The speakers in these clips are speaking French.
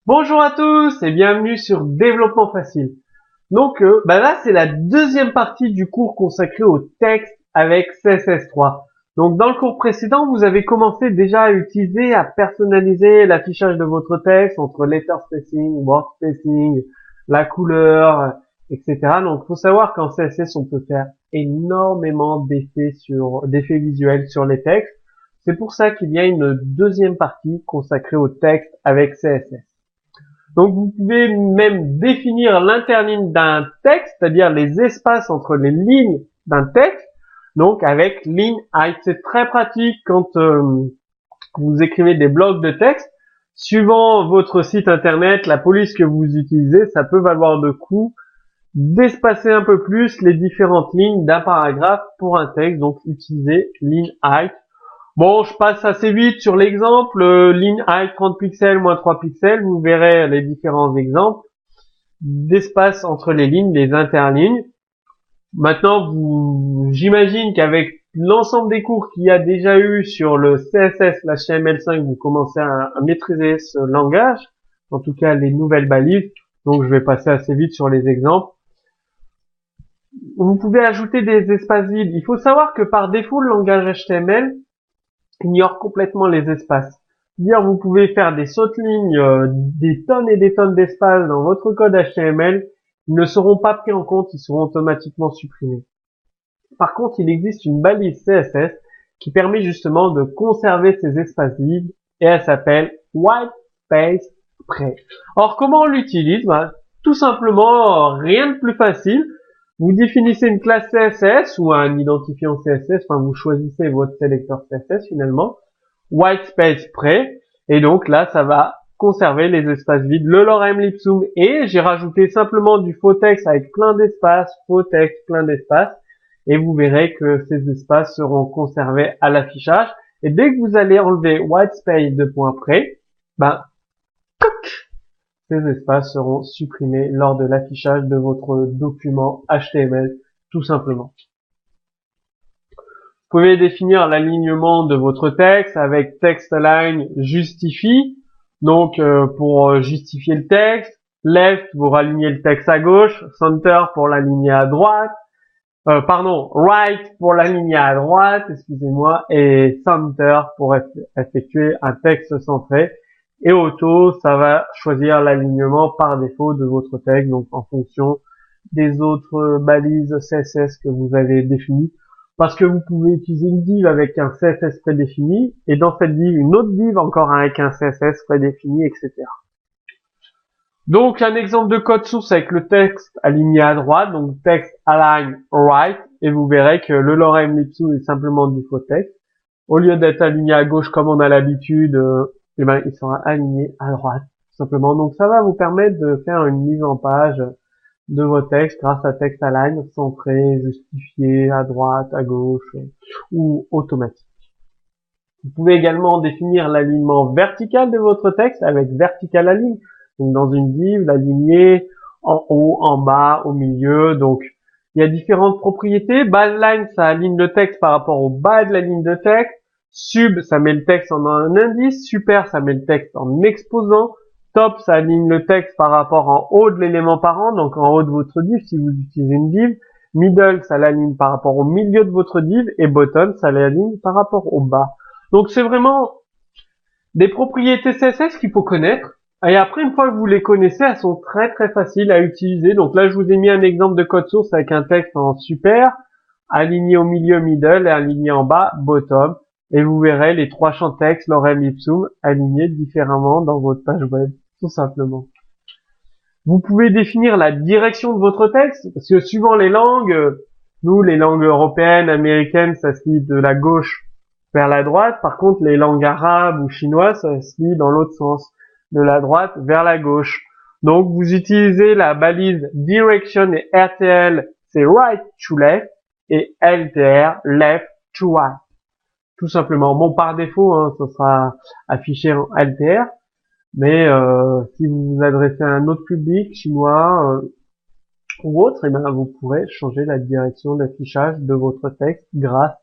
Bonjour à tous et bienvenue sur Développement Facile. Donc là c'est la deuxième partie du cours consacré au texte avec CSS3. Donc dans le cours précédent, vous avez commencé déjà à utiliser, à personnaliser l'affichage de votre texte entre letter spacing, word spacing, la couleur, etc. Donc il faut savoir qu'en CSS on peut faire énormément d'effets visuels sur les textes. C'est pour ça qu'il y a une deuxième partie consacrée au texte avec CSS. Donc vous pouvez même définir l'interligne d'un texte, c'est-à-dire les espaces entre les lignes d'un texte, donc avec line height. C'est très pratique quand vous écrivez des blocs de texte. Suivant votre site internet, la police que vous utilisez, ça peut valoir le coup d'espacer un peu plus les différentes lignes d'un paragraphe pour un texte, donc utilisez line height. Bon, je passe assez vite sur l'exemple. Ligne height 30 pixels, moins 3 pixels. Vous verrez les différents exemples d'espace entre les lignes, les interlignes. Maintenant, j'imagine qu'avec l'ensemble des cours qu'il y a déjà eu sur le CSS, l'HTML5, vous commencez à maîtriser ce langage. En tout cas, les nouvelles balises. Donc, je vais passer assez vite sur les exemples. Vous pouvez ajouter des espaces vides. Il faut savoir que par défaut, le langage HTML ignore complètement les espaces. C'est-à-dire, vous pouvez faire des sautes-lignes, des tonnes et des tonnes d'espace dans votre code HTML. Ils ne seront pas pris en compte, ils seront automatiquement supprimés. Par contre, il existe une balise CSS qui permet justement de conserver ces espaces vides et elle s'appelle White Space Spray. Alors, comment on l'utilise? Tout simplement, rien de plus facile. Vous définissez une classe CSS ou un identifiant CSS, enfin vous choisissez votre sélecteur CSS finalement, Whitespace Spray, et donc là ça va conserver les espaces vides, le lorem ipsum, et j'ai rajouté simplement du faux texte avec plein d'espaces, faux texte, plein d'espaces, et vous verrez que ces espaces seront conservés à l'affichage, et dès que vous allez enlever whitespace de point près, ces espaces seront supprimés lors de l'affichage de votre document HTML, tout simplement. Vous pouvez définir l'alignement de votre texte avec textAlign justifie. Donc, pour justifier le texte, left, vous ralignez le texte à gauche, center pour l'aligner à droite, right pour l'aligner à droite, excusez-moi, et center pour effectuer un texte centré. Et auto, ça va choisir l'alignement par défaut de votre texte, donc en fonction des autres balises CSS que vous avez définies. Parce que vous pouvez utiliser une div avec un CSS prédéfini, et dans cette div, une autre div encore avec un CSS prédéfini, etc. Donc, un exemple de code source avec le texte aligné à droite, donc text align right, et vous verrez que le lorem ipsum est simplement du faux texte. Au lieu d'être aligné à gauche comme on a l'habitude, il sera aligné à droite, tout simplement. Donc, ça va vous permettre de faire une mise en page de vos textes grâce à Text Align, centré, justifié, à droite, à gauche, ou automatique. Vous pouvez également définir l'alignement vertical de votre texte avec Vertical Align. Donc dans une div, l'aligner en haut, en bas, au milieu. Donc il y a différentes propriétés. Baseline, ça aligne le texte par rapport au bas de la ligne de texte. Sub, ça met le texte en un indice. Super, ça met le texte en exposant. Top, ça aligne le texte par rapport en haut de l'élément parent, donc en haut de votre div si vous utilisez une div. Middle, ça l'aligne par rapport au milieu de votre div. Et bottom, ça l'aligne par rapport au bas. Donc c'est vraiment des propriétés CSS qu'il faut connaître. Et après, une fois que vous les connaissez, elles sont très très faciles à utiliser. Donc là, je vous ai mis un exemple de code source avec un texte en super, aligné au milieu middle et aligné en bas bottom. Et vous verrez les trois champs texte, lorem ipsum, alignés différemment dans votre page web, tout simplement. Vous pouvez définir la direction de votre texte, parce que suivant les langues, nous, les langues européennes, américaines, ça se lit de la gauche vers la droite. Par contre, les langues arabes ou chinoises, ça se lit dans l'autre sens, de la droite vers la gauche. Donc, vous utilisez la balise direction et RTL, c'est right to left, et LTR, left to right. Tout simplement. Bon, par défaut, ça sera affiché en LTR, mais si vous vous adressez à un autre public, chinois ou autre, vous pourrez changer la direction d'affichage de votre texte grâce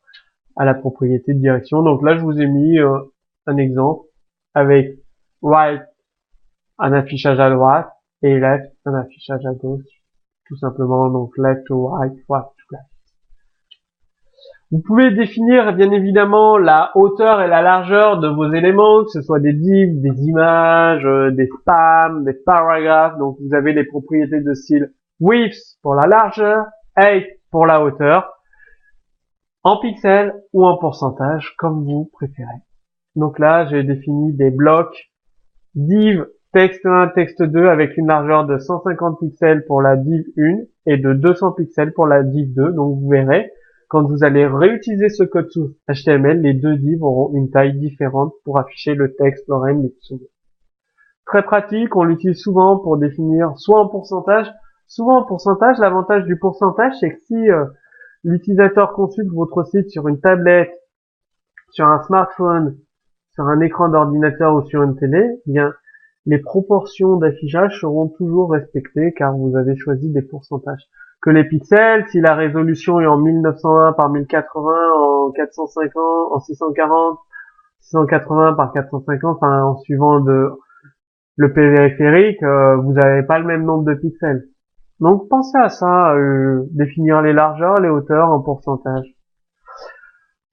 à la propriété de direction. Donc là, je vous ai mis un exemple avec right un affichage à droite, et left, un affichage à gauche, tout simplement, donc left to right, right to left. Vous pouvez définir bien évidemment la hauteur et la largeur de vos éléments, que ce soit des divs, des images, des spams, des paragraphes. Donc vous avez les propriétés de style width pour la largeur, height pour la hauteur, en pixels ou en pourcentage, comme vous préférez. Donc là, j'ai défini des blocs div texte 1, texte 2 avec une largeur de 150 pixels pour la div 1 et de 200 pixels pour la div 2. Donc vous verrez, quand vous allez réutiliser ce code source HTML, les deux divs auront une taille différente pour afficher le texte lorem ipsum. Très pratique, on l'utilise souvent pour définir soit en pourcentage. Souvent en pourcentage, l'avantage du pourcentage, c'est que si l'utilisateur consulte votre site sur une tablette, sur un smartphone, sur un écran d'ordinateur ou sur une télé, eh bien les proportions d'affichage seront toujours respectées car vous avez choisi des pourcentages. Que les pixels, si la résolution est en 1901 par 1080, en 450, en 640, 680 par 450, enfin en suivant le périphérique, vous n'avez pas le même nombre de pixels. Donc pensez à ça, définir les largeurs, les hauteurs en pourcentage.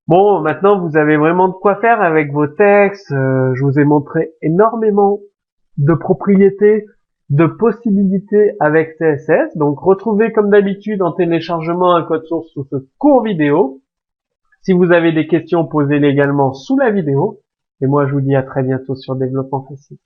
Bon, maintenant vous avez vraiment de quoi faire avec vos textes. Je vous ai montré énormément de propriétés, de possibilités avec CSS. Donc retrouvez comme d'habitude en téléchargement un code source sous ce court vidéo. Si vous avez des questions, posez-les également sous la vidéo. Et moi je vous dis à très bientôt sur Développement Facile.